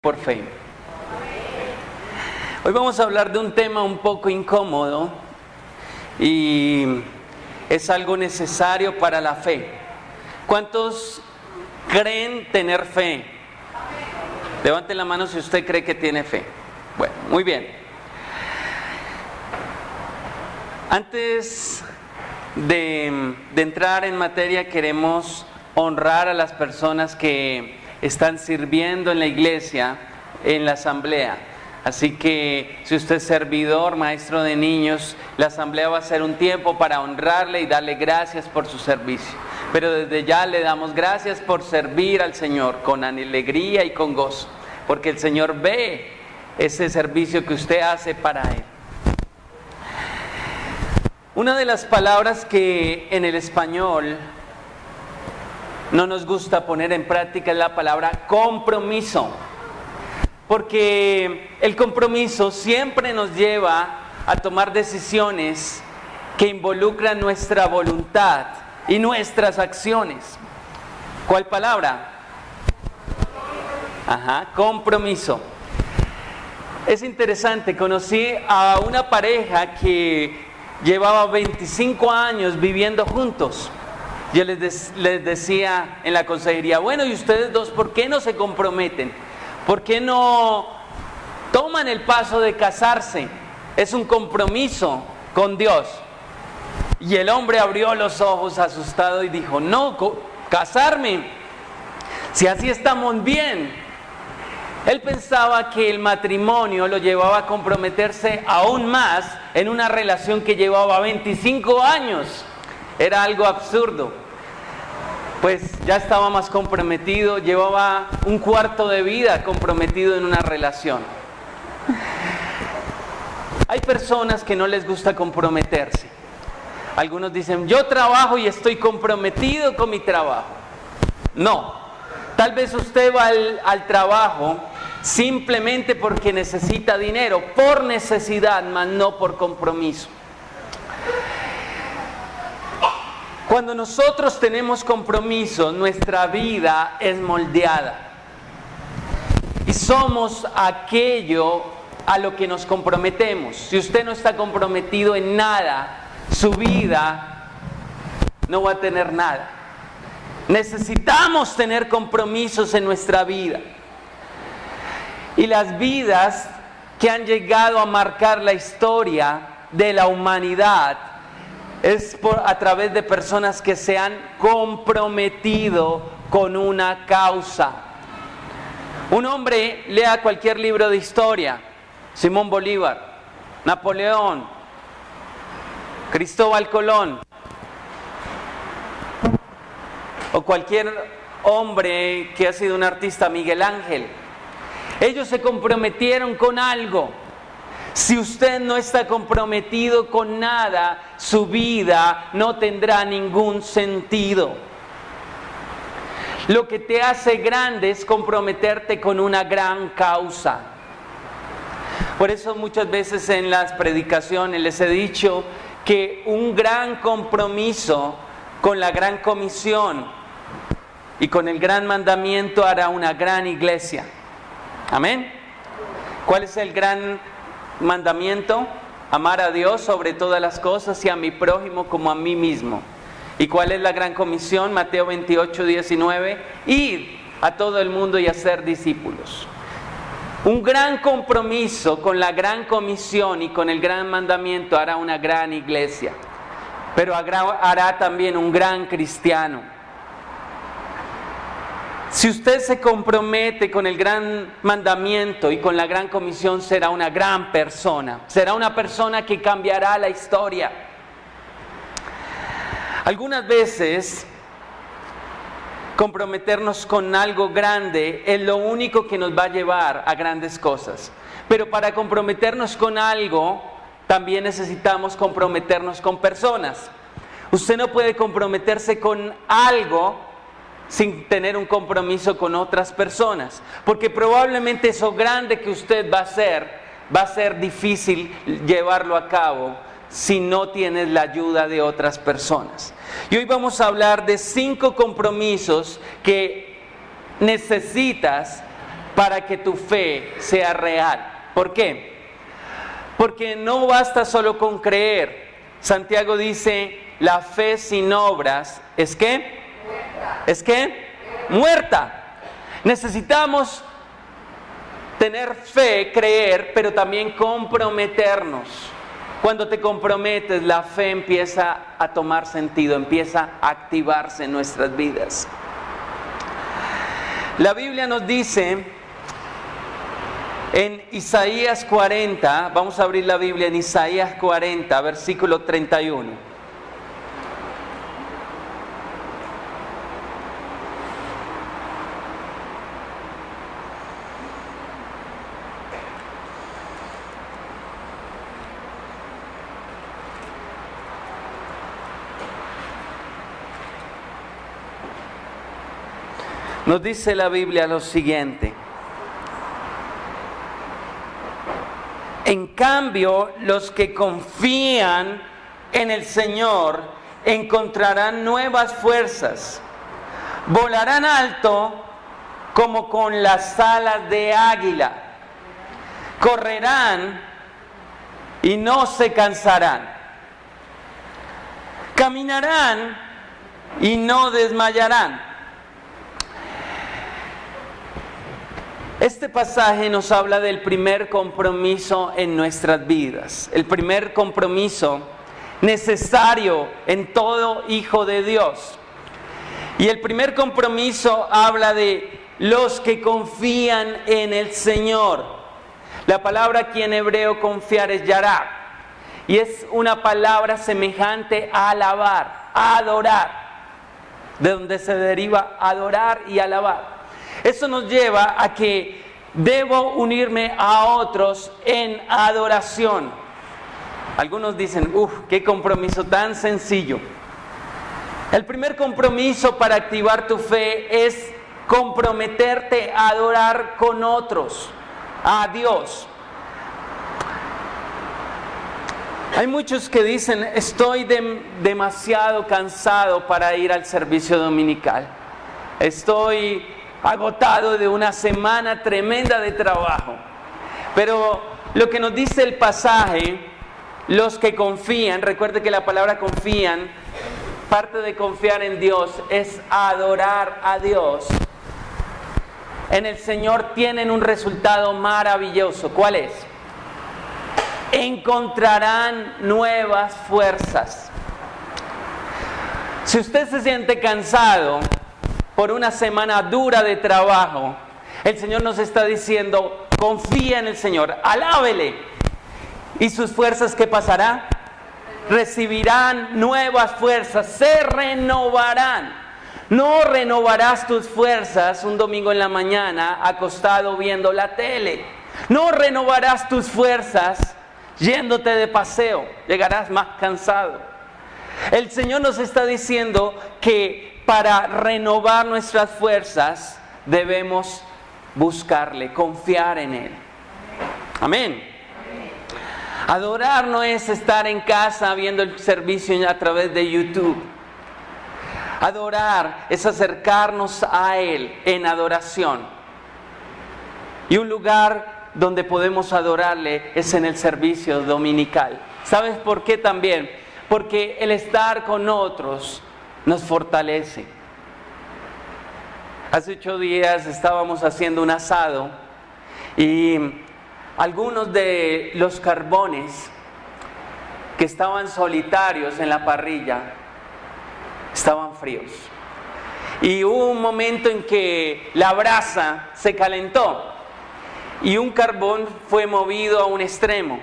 por fe. Hoy vamos a hablar de un tema un poco incómodo y es algo necesario para la fe. ¿Cuántos creen tener fe? Levante la mano si usted cree que tiene fe. Bueno, muy bien. Antes de entrar en materia, queremos honrar a las personas que están sirviendo en la iglesia, en la asamblea. Así que si usted es servidor, maestro de niños, la asamblea va a ser un tiempo para honrarle y darle gracias por su servicio. Pero desde ya le damos gracias por servir al Señor con alegría y con gozo, porque el Señor ve ese servicio que usted hace para Él. Una de las palabras que en el español no nos gusta poner en práctica es la palabra compromiso, porque el compromiso siempre nos lleva a tomar decisiones que involucran nuestra voluntad y nuestras acciones. ¿Cuál palabra? Compromiso. Es interesante, conocí a una pareja que llevaba 25 años viviendo juntos. Yo les decía en la consejería, bueno, ¿y ustedes dos por qué no se comprometen? ¿Por qué no toman el paso de casarse? Es un compromiso con Dios. Y el hombre abrió los ojos asustado y dijo, no, casarme, si así estamos bien. Él pensaba que el matrimonio lo llevaba a comprometerse aún más en una relación que llevaba 25 años. Era algo absurdo, pues ya estaba más comprometido, llevaba un cuarto de vida comprometido en una relación. Hay personas que no les gusta comprometerse. Algunos dicen, yo trabajo y estoy comprometido con mi trabajo. No, tal vez usted va al trabajo simplemente porque necesita dinero, por necesidad, mas no por compromiso. Cuando nosotros tenemos compromiso, nuestra vida es moldeada. Y somos aquello a lo que nos comprometemos. Si usted no está comprometido en nada, su vida no va a tener nada. Necesitamos tener compromisos en nuestra vida. Y las vidas que han llegado a marcar la historia de la humanidad es a través de personas que se han comprometido con una causa. Un hombre lea cualquier libro de historia, Simón Bolívar, Napoleón, Cristóbal Colón, o cualquier hombre que ha sido un artista, Miguel Ángel. Ellos se comprometieron con algo. Si usted no está comprometido con nada, su vida no tendrá ningún sentido. Lo que te hace grande es comprometerte con una gran causa. Por eso muchas veces en las predicaciones les he dicho que un gran compromiso con la gran comisión y con el gran mandamiento hará una gran iglesia. Amén. ¿Cuál es el gran mandamiento? Amar a Dios sobre todas las cosas y a mi prójimo como a mí mismo. ¿Y cuál es la gran comisión? Mateo 28:19. Ir a todo el mundo y hacer discípulos. Un gran compromiso con la gran comisión y con el gran mandamiento hará una gran iglesia, pero hará también un gran cristiano. Si usted se compromete con el gran mandamiento y con la gran comisión, será una gran persona. Será una persona que cambiará la historia. Algunas veces, comprometernos con algo grande es lo único que nos va a llevar a grandes cosas. Pero para comprometernos con algo, también necesitamos comprometernos con personas. Usted no puede comprometerse con algo sin tener un compromiso con otras personas, porque probablemente eso grande que usted va a ser difícil llevarlo a cabo si no tienes la ayuda de otras personas. Y hoy vamos a hablar de 5 compromisos que necesitas para que tu fe sea real. ¿Por qué? Porque no basta solo con creer. Santiago dice, la fe sin obras ¿es qué? Muerta. ¿Es qué? Muerta. Necesitamos tener fe, creer, pero también comprometernos. Cuando te comprometes, la fe empieza a tomar sentido, empieza a activarse en nuestras vidas. La Biblia nos dice en Isaías 40, vamos a abrir la Biblia en Isaías 40, versículo 31. Nos dice la Biblia lo siguiente: en cambio, los que confían en el Señor encontrarán nuevas fuerzas, volarán alto como con las alas de águila, correrán y no se cansarán, caminarán y no desmayarán. Este pasaje nos habla del primer compromiso en nuestras vidas, el primer compromiso necesario en todo hijo de Dios. Y el primer compromiso habla de los que confían en el Señor. La palabra aquí en hebreo confiar es yará, y es una palabra semejante a alabar, a adorar, de donde se deriva adorar y alabar. Eso nos lleva a que debo unirme a otros en adoración. Algunos dicen, qué compromiso tan sencillo. El primer compromiso para activar tu fe es comprometerte a adorar con otros, a Dios. Hay muchos que dicen, estoy demasiado cansado para ir al servicio dominical. Estoy agotado de una semana tremenda de trabajo. Pero lo que nos dice el pasaje, los que confían, recuerde que la palabra confían, parte de confiar en Dios es adorar a Dios. En el Señor tienen un resultado maravilloso. ¿Cuál es? Encontrarán nuevas fuerzas. Si usted se siente cansado por una semana dura de trabajo, el Señor nos está diciendo, confía en el Señor, alábele. ¿Y sus fuerzas qué pasará? Recibirán nuevas fuerzas, se renovarán. No renovarás tus fuerzas un domingo en la mañana acostado viendo la tele. No renovarás tus fuerzas yéndote de paseo, llegarás más cansado. El Señor nos está diciendo que para renovar nuestras fuerzas debemos buscarle, confiar en Él. Amén. Adorar no es estar en casa viendo el servicio a través de YouTube. Adorar es acercarnos a Él en adoración. Y un lugar donde podemos adorarle es en el servicio dominical. ¿Sabes por qué también? Porque el estar con otros nos fortalece. Hace 8 días estábamos haciendo un asado y algunos de los carbones que estaban solitarios en la parrilla estaban fríos. Y hubo un momento en que la brasa se calentó y un carbón fue movido a un extremo.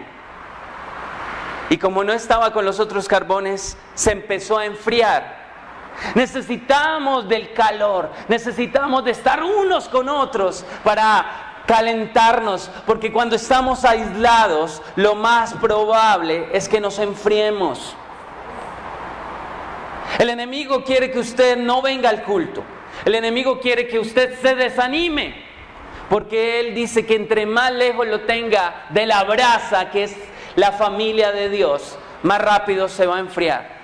Y como no estaba con los otros carbones, se empezó a enfriar. Necesitamos del calor, necesitamos de estar unos con otros para calentarnos, porque cuando estamos aislados, lo más probable es que nos enfriemos. El enemigo quiere que usted no venga al culto. El enemigo quiere que usted se desanime, porque él dice que entre más lejos lo tenga de la brasa, que es la familia de Dios, más rápido se va a enfriar.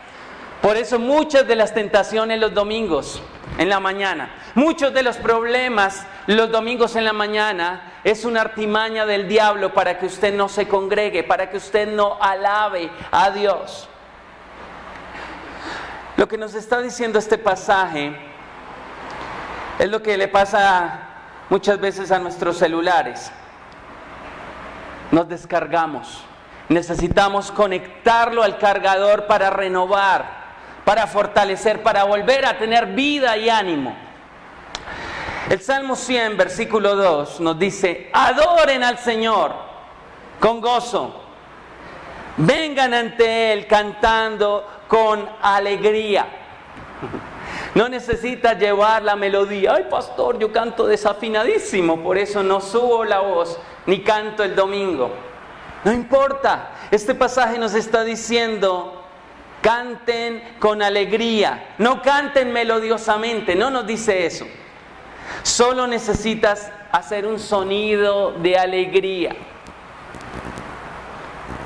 Por eso muchas de las tentaciones los domingos en la mañana, muchos de los problemas los domingos en la mañana es una artimaña del diablo para que usted no se congregue, para que usted no alabe a Dios. Lo que nos está diciendo este pasaje es lo que le pasa muchas veces a nuestros celulares. Nos descargamos, necesitamos conectarlo al cargador para renovar, para fortalecer, para volver a tener vida y ánimo. El Salmo 100, versículo 2 nos dice: adoren al Señor con gozo, vengan ante Él cantando con alegría. No necesitas llevar la melodía. Ay, pastor, yo canto desafinadísimo, por eso no subo la voz ni canto el domingo. No importa, este pasaje nos está diciendo: canten con alegría, no canten melodiosamente, no nos dice eso. Solo necesitas hacer un sonido de alegría.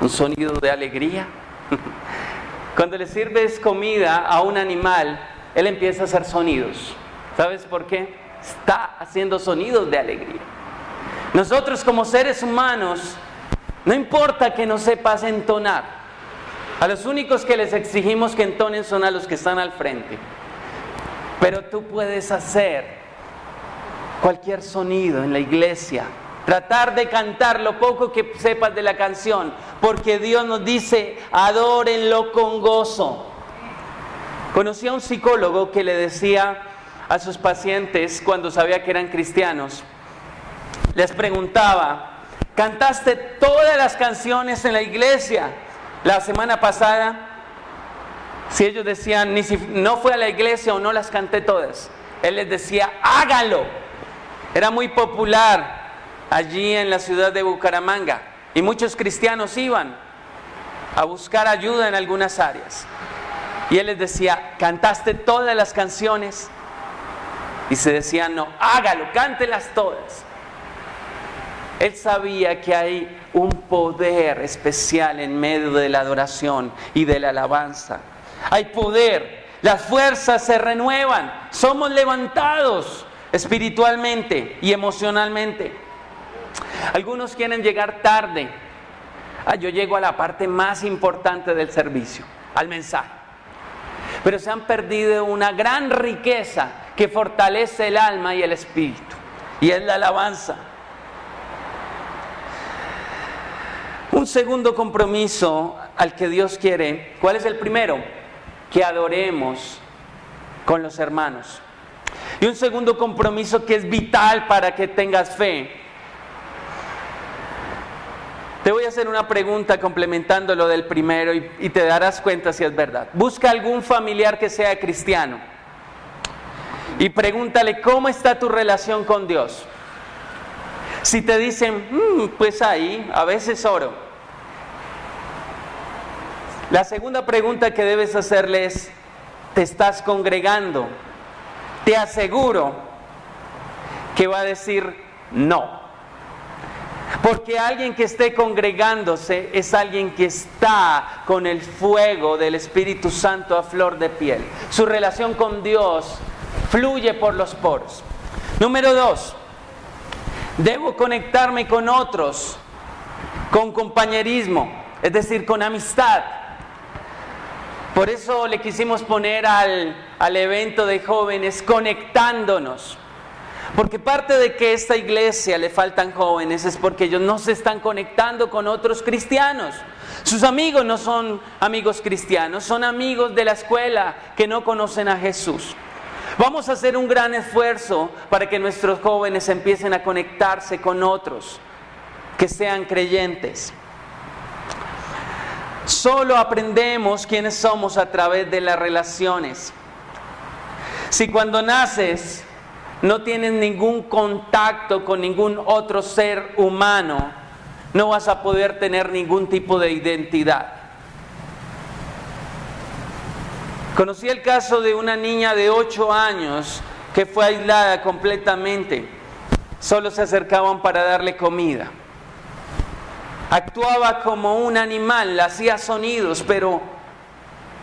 ¿Un sonido de alegría? Cuando le sirves comida a un animal, él empieza a hacer sonidos. ¿Sabes por qué? Está haciendo sonidos de alegría. Nosotros como seres humanos, no importa que no sepas entonar. A los únicos que les exigimos que entonen son a los que están al frente. Pero tú puedes hacer cualquier sonido en la iglesia. Tratar de cantar lo poco que sepas de la canción, porque Dios nos dice: adórenlo con gozo. Conocí a un psicólogo que le decía a sus pacientes, cuando sabía que eran cristianos, les preguntaba: ¿cantaste todas las canciones en la iglesia la semana pasada? Si ellos decían, ni si no fue a la iglesia o no las canté todas, él les decía: hágalo. Era muy popular allí en la ciudad de Bucaramanga, y muchos cristianos iban a buscar ayuda en algunas áreas. Y él les decía: ¿cantaste todas las canciones? Y se decían: no, hágalo, cántelas todas. Él sabía que hay un poder especial en medio de la adoración y de la alabanza. Hay poder, las fuerzas se renuevan, somos levantados espiritualmente y emocionalmente. Algunos quieren llegar tarde. Yo llego a la parte más importante del servicio, al mensaje. Pero se han perdido una gran riqueza que fortalece el alma y el espíritu, y es la alabanza. Un segundo compromiso al que Dios quiere, ¿cuál es el primero? Que adoremos con los hermanos. Y un segundo compromiso que es vital para que tengas fe. Te voy a hacer una pregunta complementando lo del primero y te darás cuenta si es verdad. Busca algún familiar que sea cristiano y pregúntale: ¿cómo está tu relación con Dios? Si te dicen, pues ahí, a veces oro. La segunda pregunta que debes hacerle es: ¿te estás congregando? Te aseguro que va a decir no. Porque alguien que esté congregándose es alguien que está con el fuego del Espíritu Santo a flor de piel. Su relación con Dios fluye por los poros. Número 2, debo conectarme con otros, con compañerismo, es decir, con amistad. Por eso le quisimos poner al evento de jóvenes conectándonos. Porque parte de que a esta iglesia le faltan jóvenes es porque ellos no se están conectando con otros cristianos. Sus amigos no son amigos cristianos, son amigos de la escuela que no conocen a Jesús. Vamos a hacer un gran esfuerzo para que nuestros jóvenes empiecen a conectarse con otros que sean creyentes. Solo aprendemos quiénes somos a través de las relaciones. Si cuando naces no tienes ningún contacto con ningún otro ser humano, no vas a poder tener ningún tipo de identidad. Conocí el caso de una niña de 8 años que fue aislada completamente. Solo se acercaban para darle comida. Actuaba como un animal, hacía sonidos, pero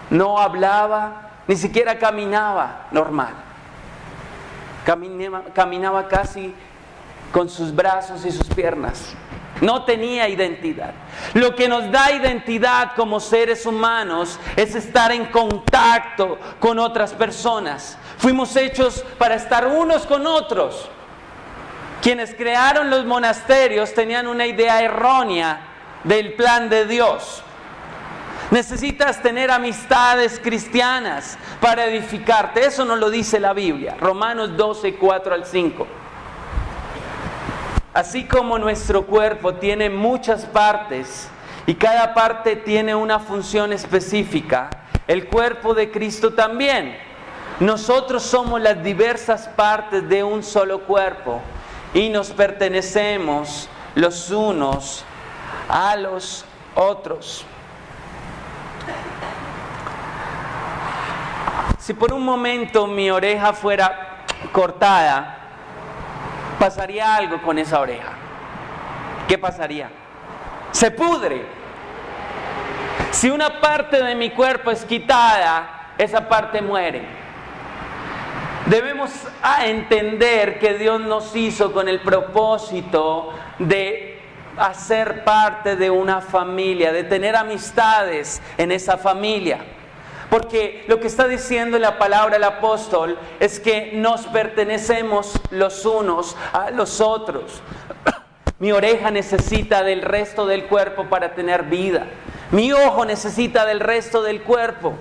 no hablaba, ni siquiera caminaba normal. caminaba casi con sus brazos y sus piernas. No tenía identidad. Lo que nos da identidad como seres humanos es estar en contacto con otras personas. Fuimos hechos para estar unos con otros. Quienes crearon los monasterios tenían una idea errónea del plan de Dios. Necesitas tener amistades cristianas para edificarte. Eso no lo dice la Biblia. Romanos 12, 4 al 5. Así como nuestro cuerpo tiene muchas partes y cada parte tiene una función específica, el cuerpo de Cristo también. Nosotros somos las diversas partes de un solo cuerpo y nos pertenecemos los unos a los otros. Si por un momento mi oreja fuera cortada, pasaría algo con esa oreja. ¿Qué pasaría? Se pudre. Si una parte de mi cuerpo es quitada, esa parte muere. Debemos entender que Dios nos hizo con el propósito de hacer parte de una familia, de tener amistades en esa familia. Porque lo que está diciendo en la palabra el apóstol es que nos pertenecemos los unos a los otros. Mi oreja necesita del resto del cuerpo para tener vida. Mi ojo necesita del resto del cuerpo.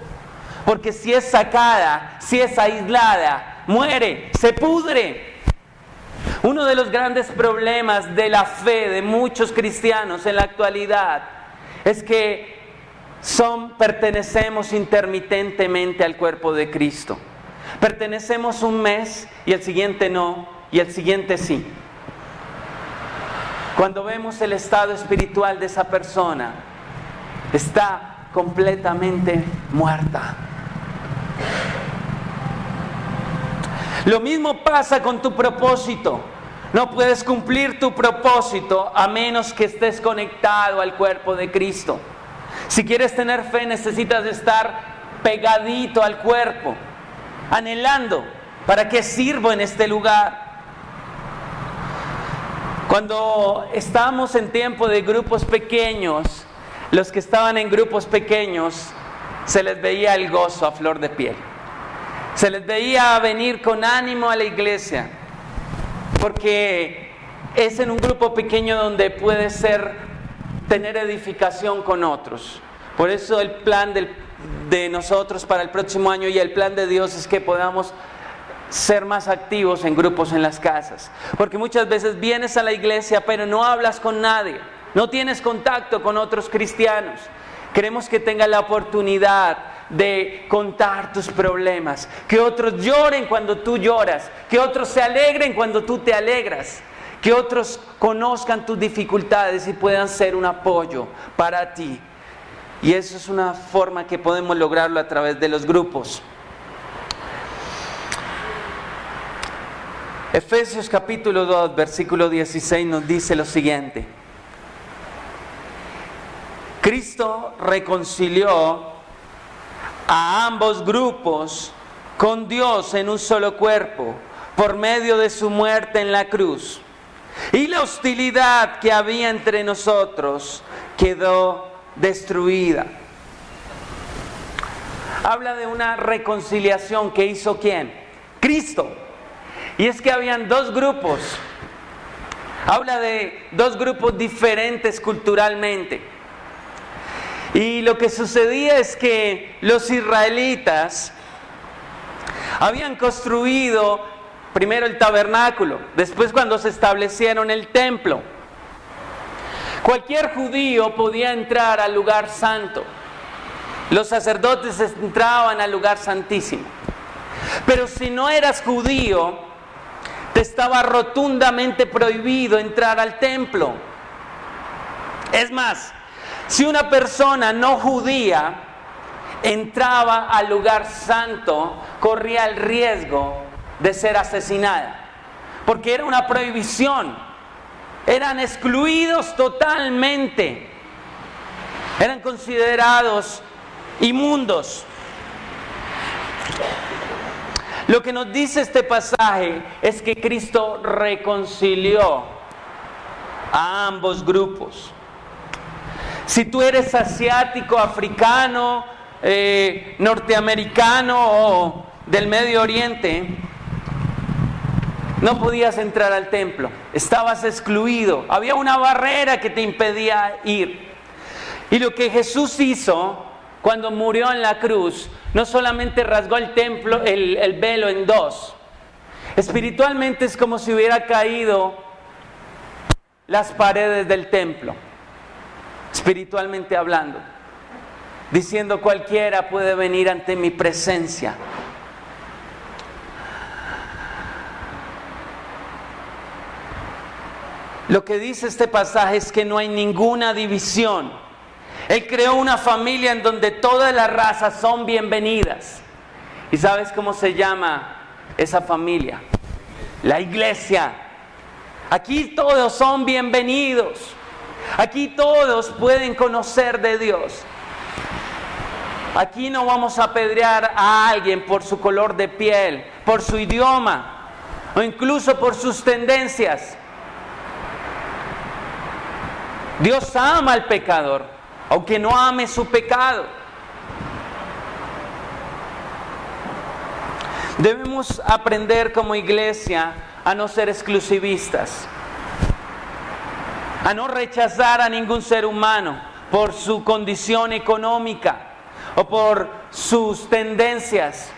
Porque si es sacada, si es aislada, muere, se pudre. Uno de los grandes problemas de la fe de muchos cristianos en la actualidad es que pertenecemos intermitentemente al cuerpo de Cristo. Pertenecemos un mes y el siguiente no, y el siguiente sí. Cuando vemos el estado espiritual de esa persona, está completamente muerta. Lo mismo pasa con tu propósito. No puedes cumplir tu propósito a menos que estés conectado al cuerpo de Cristo. Si quieres tener fe, necesitas estar pegadito al cuerpo, anhelando, ¿para qué sirvo en este lugar? Cuando estamos en tiempo de grupos pequeños, los que estaban en grupos pequeños, se les veía el gozo a flor de piel. Se les veía venir con ánimo a la iglesia, porque es en un grupo pequeño donde puede tener edificación con otros. Por eso el plan de nosotros para el próximo año y el plan de Dios es que podamos ser más activos en grupos en las casas. Porque muchas veces vienes a la iglesia pero no hablas con nadie, no tienes contacto con otros cristianos. Queremos que tengas la oportunidad de contar tus problemas, que otros lloren cuando tú lloras, que otros se alegren cuando tú te alegras, que otros conozcan tus dificultades y puedan ser un apoyo para ti. Y eso es una forma que podemos lograrlo a través de los grupos. Efesios capítulo 2, versículo 16 nos dice lo siguiente. Cristo reconcilió a ambos grupos con Dios en un solo cuerpo por medio de su muerte en la cruz. Y la hostilidad que había entre nosotros quedó destruida. Habla de una reconciliación que hizo ¿quién? Cristo. Y es que habían dos grupos. Habla de dos grupos diferentes culturalmente. Y lo que sucedía es que los israelitas habían construido primero el tabernáculo, después cuando se establecieron el templo. Cualquier judío podía entrar al lugar santo. Los sacerdotes entraban al lugar santísimo. Pero si no eras judío, te estaba rotundamente prohibido entrar al templo. Es más, si una persona no judía entraba al lugar santo, corría el riesgo de ser asesinada, porque era una prohibición. Eran excluidos totalmente, eran considerados inmundos. Lo que nos dice este pasaje es que Cristo reconcilió a ambos grupos. Si tú eres asiático, africano, norteamericano o del Medio Oriente, no podías entrar al templo, estabas excluido, había una barrera que te impedía ir. Y lo que Jesús hizo cuando murió en la cruz, no solamente rasgó el templo, el velo en dos. Espiritualmente es como si hubiera caído las paredes del templo, espiritualmente hablando, diciendo cualquiera puede venir ante mi presencia. Lo que dice este pasaje es que no hay ninguna división. Él creó una familia en donde todas las razas son bienvenidas. ¿Y sabes cómo se llama esa familia? La iglesia. Aquí todos son bienvenidos. Aquí todos pueden conocer de Dios. Aquí no vamos a apedrear a alguien por su color de piel, por su idioma o incluso por sus tendencias. Dios ama al pecador, aunque no ame su pecado. Debemos aprender como iglesia a no ser exclusivistas, a no rechazar a ningún ser humano por su condición económica o por sus tendencias.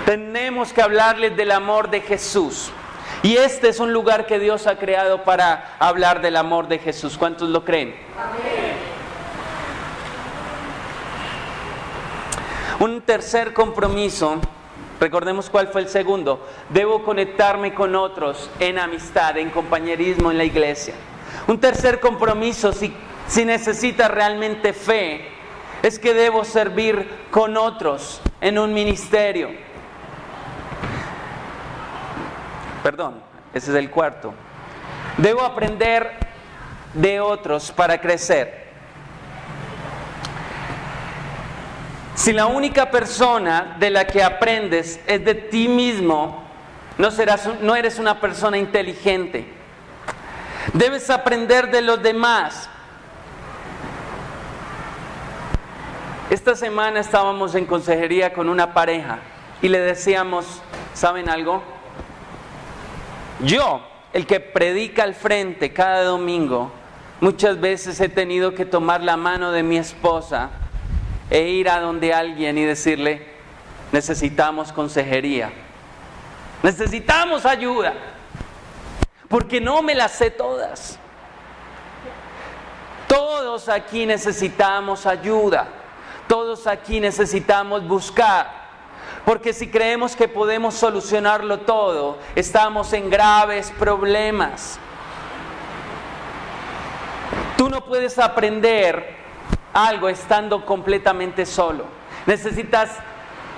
Tenemos que hablarles del amor de Jesús. Y este es un lugar que Dios ha creado para hablar del amor de Jesús. ¿Cuántos lo creen? Amén. Un tercer compromiso, recordemos cuál fue el segundo. Debo conectarme con otros en amistad, en compañerismo en la iglesia. Un tercer compromiso, si necesitas realmente fe, es que debo servir con otros en un ministerio. Perdón, ese es el cuarto. Debo aprender de otros para crecer. Si la única persona de la que aprendes es de ti mismo, no eres una persona inteligente. Debes aprender de los demás. Esta semana estábamos en consejería con una pareja y le decíamos, ¿saben algo? Yo, el que predica al frente cada domingo, muchas veces he tenido que tomar la mano de mi esposa e ir a donde alguien y decirle, necesitamos consejería, necesitamos ayuda, porque no me las sé todas. Todos aquí necesitamos ayuda, todos aquí necesitamos buscar. Porque si creemos que podemos solucionarlo todo, estamos en graves problemas. Tú no puedes aprender algo estando completamente solo. Necesitas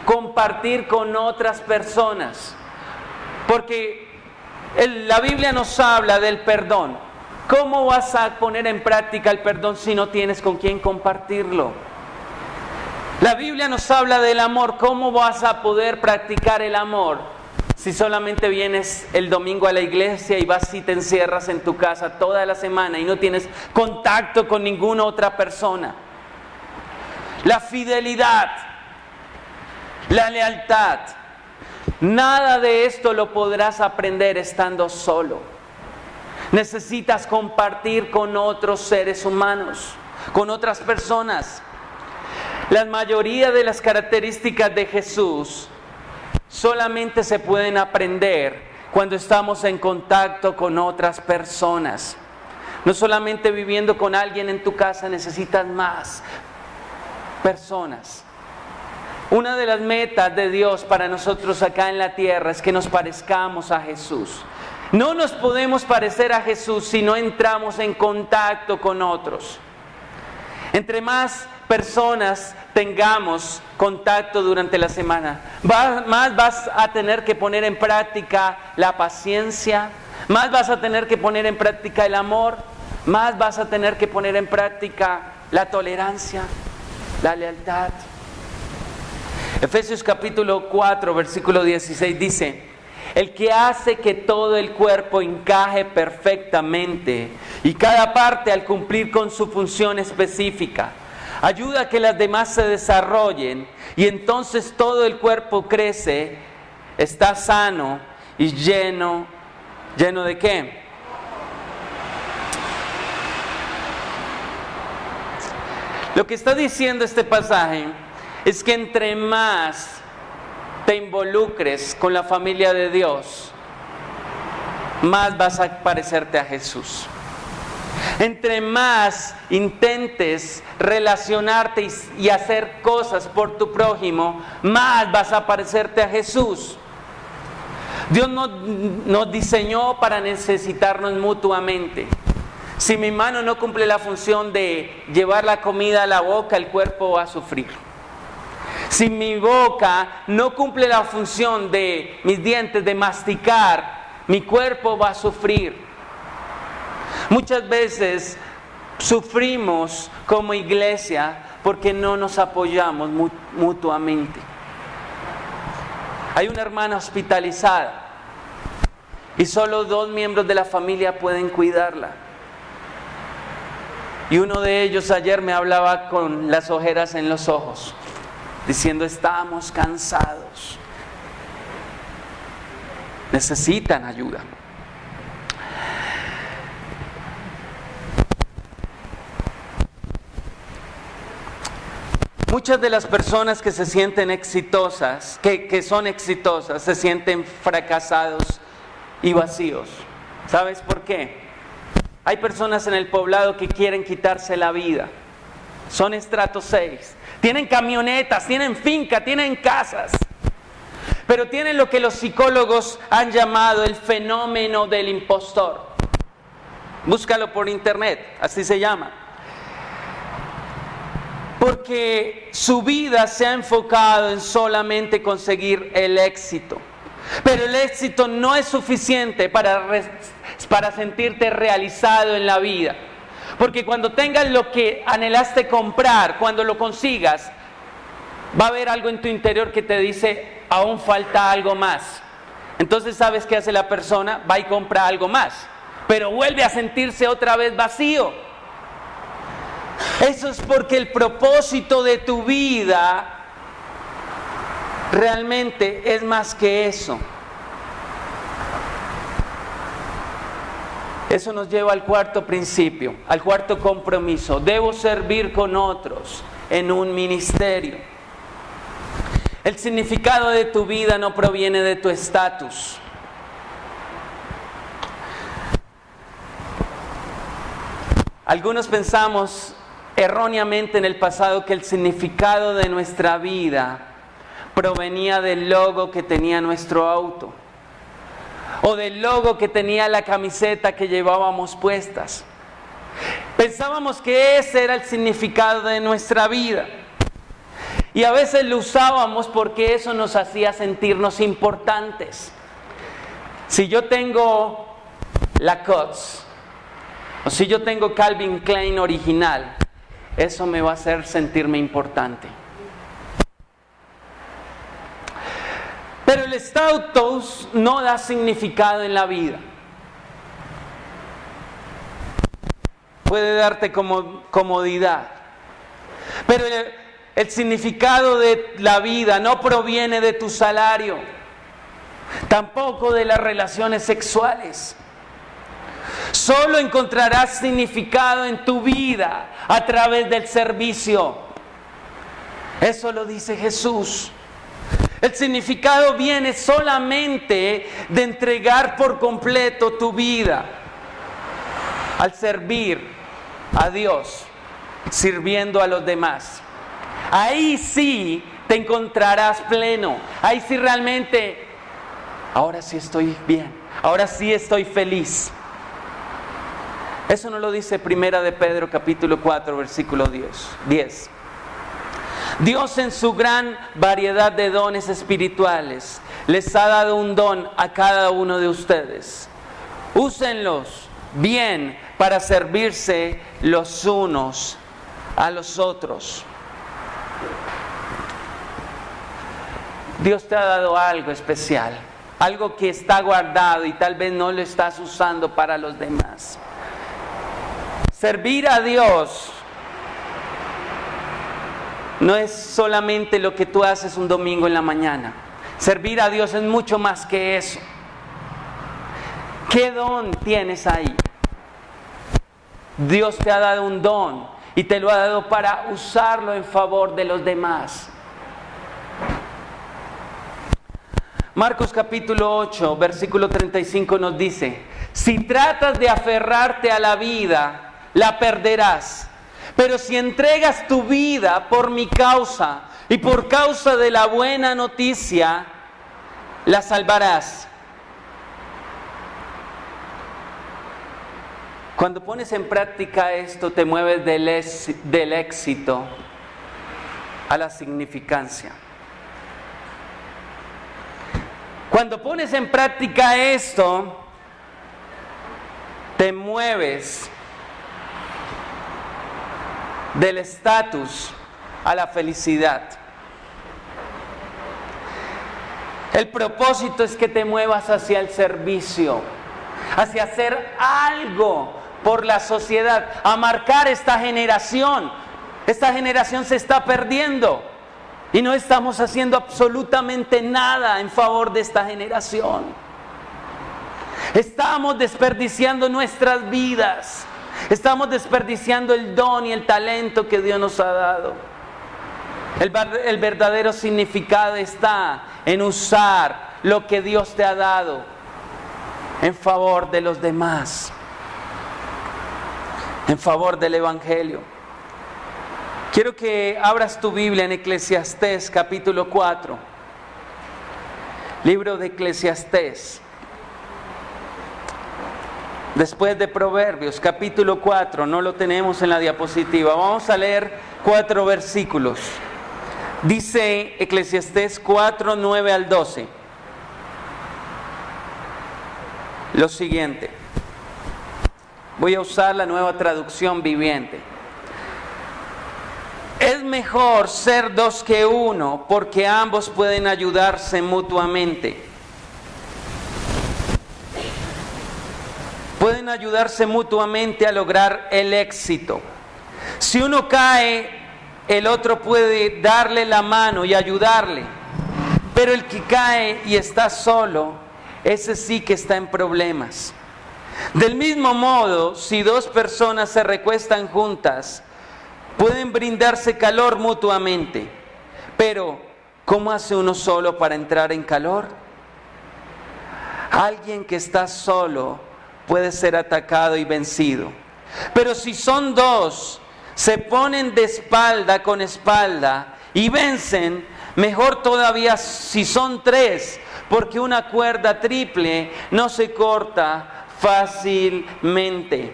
compartir con otras personas. Porque la Biblia nos habla del perdón. ¿Cómo vas a poner en práctica el perdón si no tienes con quién compartirlo? La Biblia nos habla del amor. ¿Cómo vas a poder practicar el amor si solamente vienes el domingo a la iglesia y vas y te encierras en tu casa toda la semana y no tienes contacto con ninguna otra persona? La fidelidad, la lealtad, nada de esto lo podrás aprender estando solo. Necesitas compartir con otros seres humanos, con otras personas. La mayoría de las características de Jesús solamente se pueden aprender cuando estamos en contacto con otras personas. No solamente viviendo con alguien en tu casa, necesitas más personas. Una de las metas de Dios para nosotros acá en la tierra es que nos parezcamos a Jesús. No nos podemos parecer a Jesús si no entramos en contacto con otros. Entre más personas tengamos contacto durante la semana, más vas a tener que poner en práctica la paciencia, más vas a tener que poner en práctica el amor, más vas a tener que poner en práctica la tolerancia, la lealtad. Efesios capítulo 4, versículo 16 dice: el que hace que todo el cuerpo encaje perfectamente y cada parte al cumplir con su función específica, ayuda a que las demás se desarrollen y entonces todo el cuerpo crece, está sano y lleno ¿de qué? Lo que está diciendo este pasaje es que entre más te involucres con la familia de Dios, más vas a parecerte a Jesús. Entre más intentes relacionarte y hacer cosas por tu prójimo, más vas a parecerte a Jesús. Dios nos diseñó para necesitarnos mutuamente. Si mi mano no cumple la función de llevar la comida a la boca, el cuerpo va a sufrir. Si mi boca no cumple la función de mis dientes de masticar, mi cuerpo va a sufrir. Muchas veces sufrimos como iglesia porque no nos apoyamos mutuamente. Hay una hermana hospitalizada y solo 2 miembros de la familia pueden cuidarla. Y uno de ellos ayer me hablaba con las ojeras en los ojos, diciendo: estamos cansados, necesitan ayuda. Muchas de las personas que se sienten exitosas, que son exitosas, se sienten fracasados y vacíos. ¿Sabes por qué? Hay personas en el poblado que quieren quitarse la vida. Son estrato 6. Tienen camionetas, tienen finca, tienen casas. Pero tienen lo que los psicólogos han llamado el fenómeno del impostor. Búscalo por internet, así se llama. Porque su vida se ha enfocado en solamente conseguir el éxito. Pero el éxito no es suficiente para sentirte realizado en la vida. Porque cuando tengas lo que anhelaste comprar, cuando lo consigas, va a haber algo en tu interior que te dice: aún falta algo más. Entonces, ¿sabes qué hace la persona? Va y compra algo más, pero vuelve a sentirse otra vez vacío. Eso es porque el propósito de tu vida realmente es más que eso. Eso nos lleva al cuarto principio, al cuarto compromiso. Debo servir con otros en un ministerio. El significado de tu vida no proviene de tu estatus. Algunos pensamos erróneamente en el pasado que el significado de nuestra vida provenía del logo que tenía nuestro auto, o del logo que tenía la camiseta que llevábamos puestas. Pensábamos que ese era el significado de nuestra vida. Y a veces lo usábamos porque eso nos hacía sentirnos importantes. Si yo tengo Lacoste, o si yo tengo Calvin Klein original, eso me va a hacer sentirme importante. Pero el estatus no da significado en la vida. Puede darte comodidad. Pero el significado de la vida no proviene de tu salario, tampoco de las relaciones sexuales. Solo encontrarás significado en tu vida a través del servicio. Eso lo dice Jesús. El significado viene solamente de entregar por completo tu vida al servir a Dios, sirviendo a los demás. Ahí sí te encontrarás pleno. Ahí sí realmente, ahora sí estoy bien, ahora sí estoy feliz. Eso no lo dice Primera de Pedro capítulo 4 versículo 10. Dios, en su gran variedad de dones espirituales, les ha dado un don a cada uno de ustedes. Úsenlos bien para servirse los unos a los otros. Dios te ha dado algo especial, algo que está guardado y tal vez no lo estás usando para los demás. Servir a Dios no es solamente lo que tú haces un domingo en la mañana. Servir a Dios es mucho más que eso. ¿Qué don tienes ahí? Dios te ha dado un don y te lo ha dado para usarlo en favor de los demás. Marcos capítulo 8, versículo 35 nos dice: si tratas de aferrarte a la vida, la perderás. Pero si entregas tu vida por mi causa y por causa de la buena noticia, la salvarás. Cuando pones en práctica esto, te mueves del éxito a la significancia. Cuando pones en práctica esto, te mueves del estatus a la felicidad. El propósito es que te muevas hacia el servicio, hacia hacer algo por la sociedad, a marcar esta generación. Esta generación se está perdiendo y no estamos haciendo absolutamente nada en favor de esta generación. Estamos desperdiciando nuestras vidas. Estamos desperdiciando el don y el talento que Dios nos ha dado. El verdadero significado está en usar lo que Dios te ha dado en favor de los demás, en favor del Evangelio. Quiero que abras tu Biblia en Eclesiastés capítulo 4. Libro de Eclesiastés. Después de Proverbios, capítulo 4, no lo tenemos en la diapositiva. Vamos a leer 4 versículos. Dice Eclesiastés 4, 9 al 12. Lo siguiente. Voy a usar la Nueva Traducción Viviente. Es mejor ser 2 que 1, porque ambos pueden ayudarse mutuamente. Pueden ayudarse mutuamente a lograr el éxito. Si uno cae, el otro puede darle la mano y ayudarle. Pero el que cae y está solo, ese sí que está en problemas. Del mismo modo, si 2 personas se recuestan juntas, pueden brindarse calor mutuamente. Pero, ¿cómo hace uno solo para entrar en calor? Alguien que está solo puede ser atacado y vencido. Pero si son 2, se ponen de espalda con espalda y vencen. Mejor todavía si son 3, porque una cuerda triple no se corta fácilmente.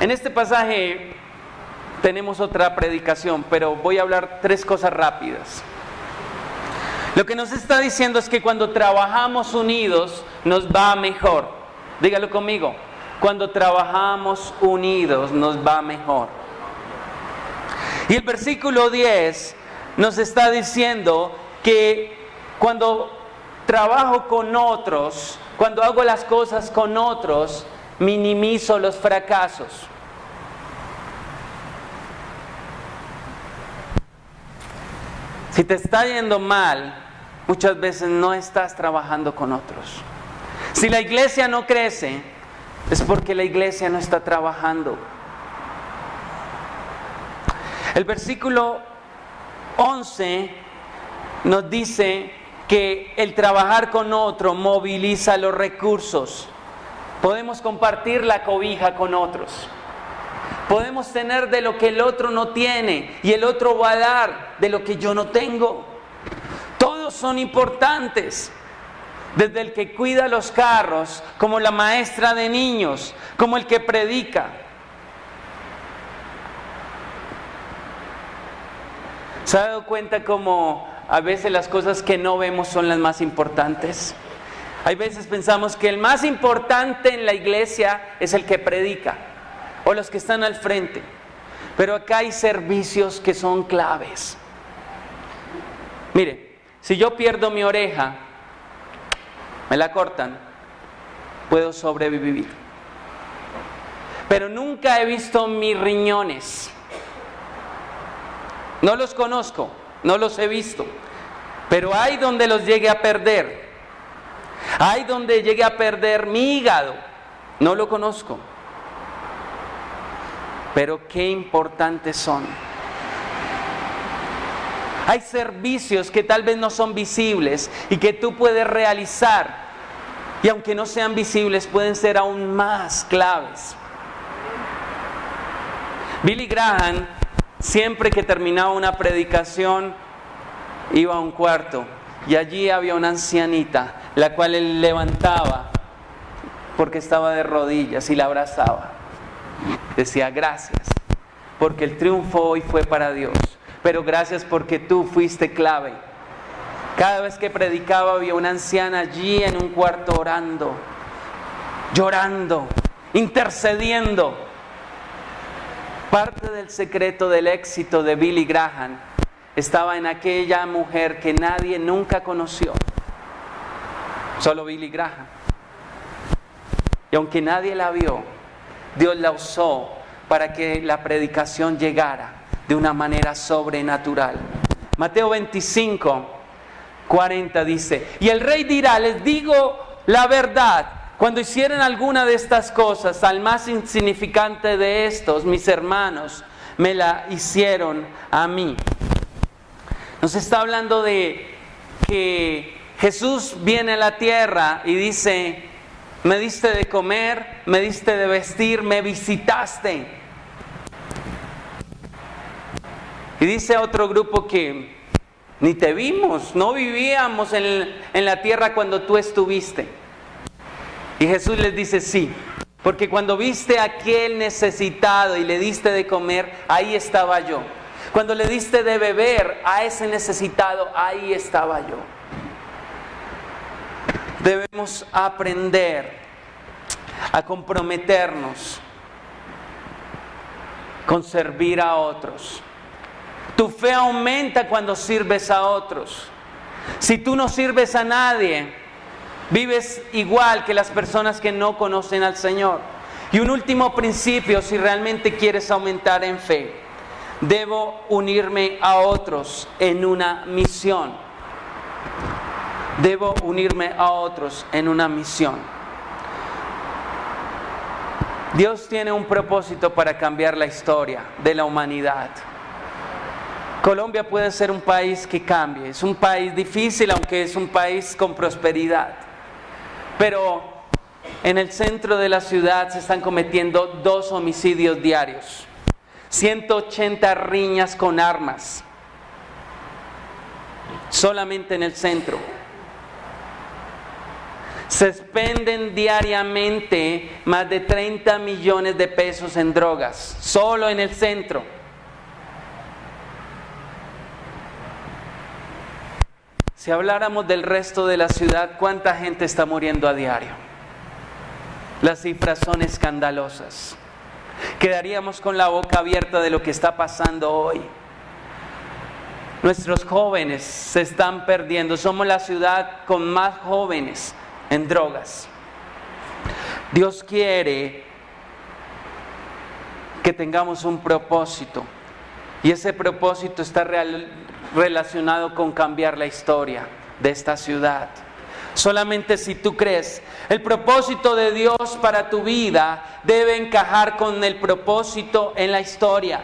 En este pasaje tenemos otra predicación, pero voy a hablar 3 cosas rápidas. Lo que nos está diciendo es que cuando trabajamos unidos nos va mejor. Dígalo conmigo. Cuando trabajamos unidos nos va mejor. Y el versículo 10 nos está diciendo que cuando trabajo con otros, cuando hago las cosas con otros, minimizo los fracasos. Si te está yendo mal, muchas veces no estás trabajando con otros. Si la iglesia no crece, es porque la iglesia no está trabajando. El versículo 11 nos dice que el trabajar con otro moviliza los recursos. Podemos compartir la cobija con otros. Podemos tener de lo que el otro no tiene y el otro va a dar de lo que yo no tengo. Todos son importantes. Desde el que cuida los carros, como la maestra de niños, como el que predica. ¿Se ha dado cuenta cómo a veces las cosas que no vemos son las más importantes? Hay veces pensamos que el más importante en la iglesia es el que predica o los que están al frente. Pero acá hay servicios que son claves. Mire, si yo pierdo mi oreja, me la cortan, puedo sobrevivir. Pero nunca he visto mis riñones. No los conozco, no los he visto. Pero hay donde los llegue a perder. Hay donde llegue a perder mi hígado. No lo conozco. Pero qué importantes son. Hay servicios que tal vez no son visibles y que tú puedes realizar. Y aunque no sean visibles, pueden ser aún más claves. Billy Graham, siempre que terminaba una predicación, iba a un cuarto y allí había una ancianita, la cual él levantaba porque estaba de rodillas y la abrazaba. Decía: gracias, porque el triunfo hoy fue para Dios, pero gracias porque tú fuiste clave. Cada vez que predicaba había una anciana allí en un cuarto orando, llorando, intercediendo. Parte del secreto del éxito de Billy Graham estaba en aquella mujer que nadie nunca conoció, solo Billy Graham. Y aunque nadie la vio, Dios la usó para que la predicación llegara de una manera sobrenatural. Mateo 25:40 dice: y el rey dirá: les digo la verdad, cuando hicieran alguna de estas cosas al más insignificante de estos, mis hermanos, me la hicieron a mí. Nos está hablando de que Jesús viene a la tierra y dice: me diste de comer, me diste de vestir, me visitaste. Y dice a otro grupo que ni te vimos, no vivíamos en la tierra cuando tú estuviste. Y Jesús les dice: sí, porque cuando viste a aquel necesitado y le diste de comer, ahí estaba yo. Cuando le diste de beber a ese necesitado, ahí estaba yo. Debemos aprender a comprometernos con servir a otros. Tu fe aumenta cuando sirves a otros. Si tú no sirves a nadie, vives igual que las personas que no conocen al Señor. Y un último principio, si realmente quieres aumentar en fe: debo unirme a otros en una misión. Debo unirme a otros en una misión. Dios tiene un propósito para cambiar la historia de la humanidad. Colombia puede ser un país que cambie. Es un país difícil, aunque es un país con prosperidad. Pero en el centro de la ciudad se están cometiendo 2 homicidios diarios. 180 riñas con armas. Solamente en el centro. Se expenden diariamente más de 30 millones de pesos en drogas, solo en el centro. Si habláramos del resto de la ciudad, ¿cuánta gente está muriendo a diario? Las cifras son escandalosas. Quedaríamos con la boca abierta de lo que está pasando hoy. Nuestros jóvenes se están perdiendo. Somos la ciudad con más jóvenes en drogas. Dios quiere que tengamos un propósito, y ese propósito está relacionado con cambiar la historia de esta ciudad. Solamente si tú crees, el propósito de Dios para tu vida debe encajar con el propósito en la historia.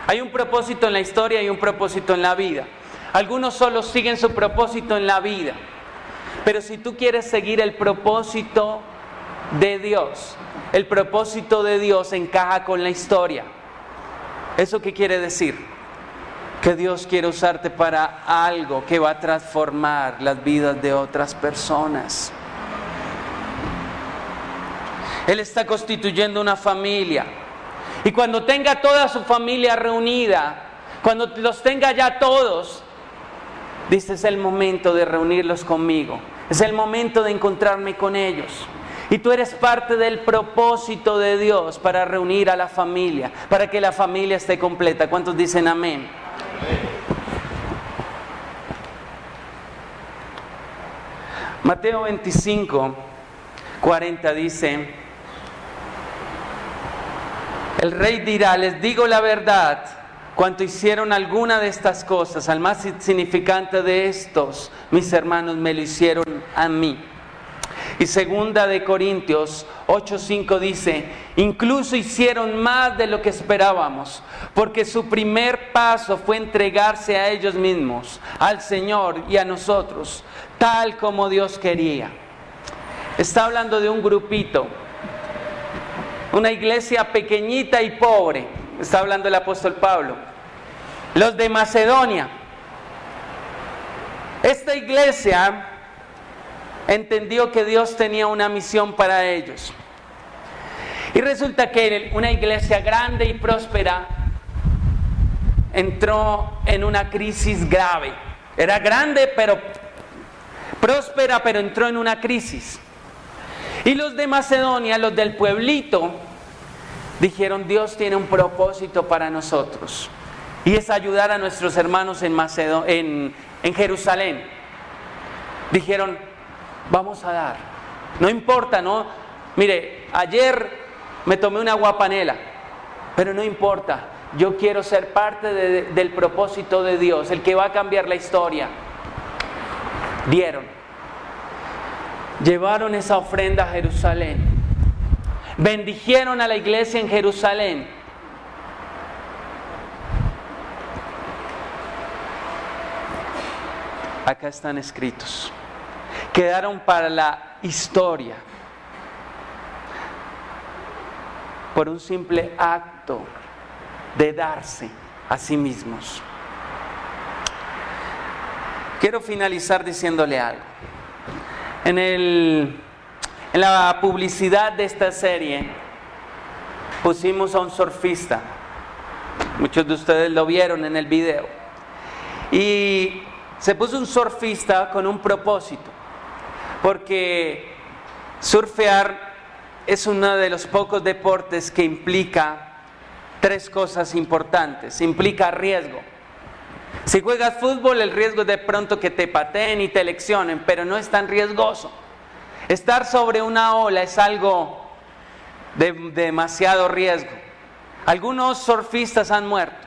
Hay un propósito en la historia y un propósito en la vida. Algunos solo siguen su propósito en la vida. Pero si tú quieres seguir el propósito de Dios, el propósito de Dios encaja con la historia. ¿Eso qué quiere decir? Que Dios quiere usarte para algo que va a transformar las vidas de otras personas. Él está constituyendo una familia. Y cuando tenga toda su familia reunida, cuando los tenga ya todos, dice: es el momento de reunirlos conmigo. Es el momento de encontrarme con ellos. Y tú eres parte del propósito de Dios para reunir a la familia, para que la familia esté completa. ¿Cuántos dicen amén? Mateo 25, 40 dice: el rey dirá, les digo la verdad, cuanto hicieron alguna de estas cosas al más insignificante de estos, mis hermanos, me lo hicieron a mí. Y segunda de Corintios 8:5 dice: incluso hicieron más de lo que esperábamos, porque su primer paso fue entregarse a ellos mismos, al Señor y a nosotros, tal como Dios quería. Está hablando de un grupito, una iglesia pequeñita y pobre. Está hablando el apóstol Pablo. Los de Macedonia. Esta iglesia entendió que Dios tenía una misión para ellos. Y resulta que una iglesia grande y próspera entró en una crisis grave. Era grande, pero próspera, pero entró en una crisis. Y los de Macedonia, los del pueblito, dijeron: Dios tiene un propósito para nosotros, y es ayudar a nuestros hermanos en Jerusalén. Dijeron: vamos a dar, no importa, ¿no? Mire, ayer me tomé una guapanela, pero no importa, yo quiero ser parte del propósito de Dios, el que va a cambiar la historia. Dieron, llevaron esa ofrenda a Jerusalén, bendijeron a la iglesia en Jerusalén. Acá están escritos. Quedaron para la historia por un simple acto de darse a sí mismos. Quiero finalizar diciéndole algo. En la publicidad de esta serie pusimos a un surfista. Muchos de ustedes lo vieron en el video. Y se puso un surfista con un propósito, porque surfear es uno de los pocos deportes que implica tres cosas importantes. Implica riesgo. Si juegas fútbol, el riesgo es de pronto que te pateen y te leccionen, pero no es tan riesgoso. Estar sobre una ola es algo de demasiado riesgo. Algunos surfistas han muerto.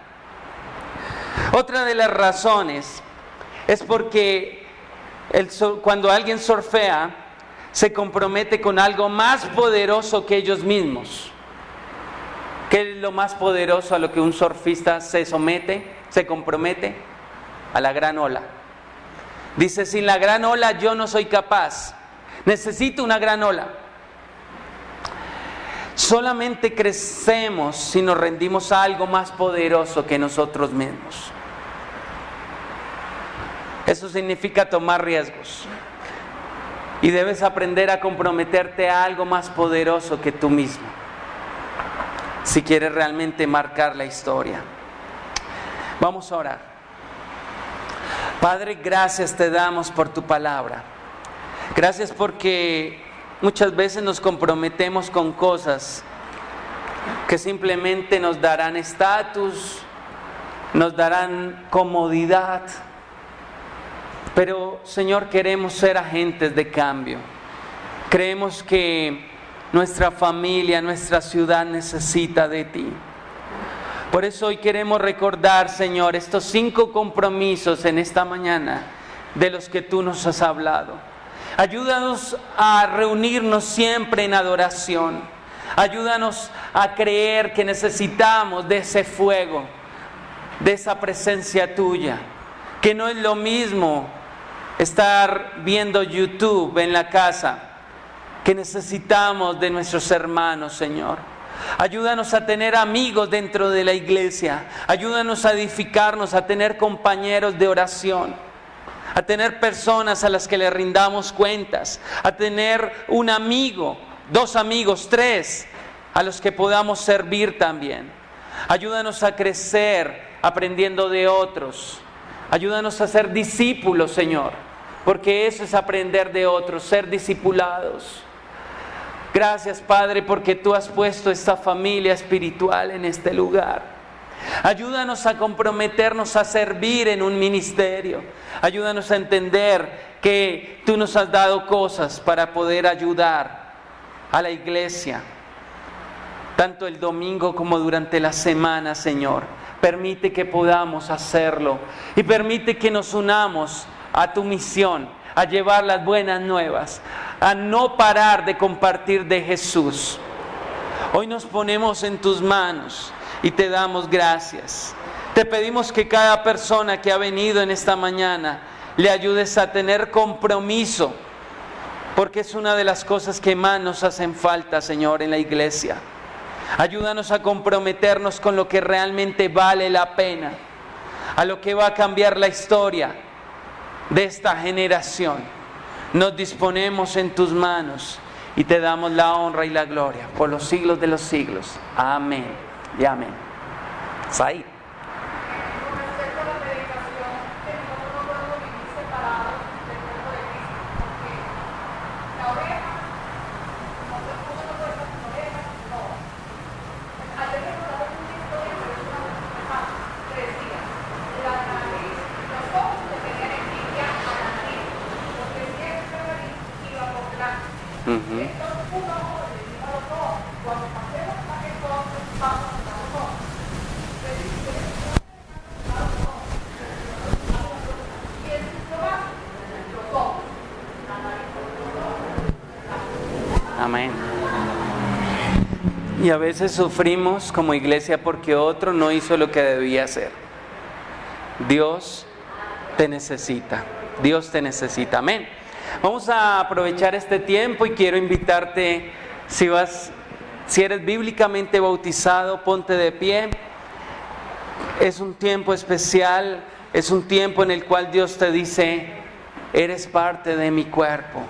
Otra de las razones es porque cuando alguien surfea, se compromete con algo más poderoso que ellos mismos. ¿Qué es lo más poderoso a lo que un surfista se somete, se compromete? A la gran ola. Dice: sin la gran ola yo no soy capaz. Necesito una gran ola. Solamente crecemos si nos rendimos a algo más poderoso que nosotros mismos. Eso significa tomar riesgos. Y debes aprender a comprometerte a algo más poderoso que tú mismo, si quieres realmente marcar la historia. Vamos a orar. Padre, gracias te damos por tu palabra. Gracias porque muchas veces nos comprometemos con cosas que simplemente nos darán estatus, nos darán comodidad. Pero, Señor, queremos ser agentes de cambio. Creemos que nuestra familia, nuestra ciudad necesita de ti. Por eso hoy queremos recordar, Señor, estos 5 compromisos en esta mañana de los que tú nos has hablado. Ayúdanos a reunirnos siempre en adoración. Ayúdanos a creer que necesitamos de ese fuego, de esa presencia tuya. Que no es lo mismo estar viendo YouTube en la casa, que necesitamos de nuestros hermanos, Señor. Ayúdanos a tener amigos dentro de la iglesia. Ayúdanos a edificarnos, a tener compañeros de oración, a tener personas a las que le rindamos cuentas, a tener un amigo, 2 amigos, 3, a los que podamos servir también. Ayúdanos a crecer aprendiendo de otros. Ayúdanos a ser discípulos, Señor, porque eso es aprender de otros, ser discipulados. Gracias, Padre, porque tú has puesto esta familia espiritual en este lugar. Ayúdanos a comprometernos a servir en un ministerio. Ayúdanos a entender que tú nos has dado cosas para poder ayudar a la iglesia, tanto el domingo como durante la semana, Señor. Permite que podamos hacerlo y permite que nos unamos a tu misión, a llevar las buenas nuevas, a no parar de compartir de Jesús. Hoy nos ponemos en tus manos y te damos gracias. Te pedimos que cada persona que ha venido en esta mañana le ayudes a tener compromiso, porque es una de las cosas que más nos hacen falta, Señor, en la iglesia. Ayúdanos a comprometernos con lo que realmente vale la pena, a lo que va a cambiar la historia de esta generación. Nos disponemos en tus manos y te damos la honra y la gloria por los siglos de los siglos. Amén y amén. Said. Amén. Y a veces sufrimos como iglesia porque otro no hizo lo que debía hacer. Dios te necesita. Dios te necesita. Amén. Vamos a aprovechar este tiempo y quiero invitarte, si eres bíblicamente bautizado, ponte de pie. Es un tiempo especial, es un tiempo en el cual Dios te dice, eres parte de mi cuerpo.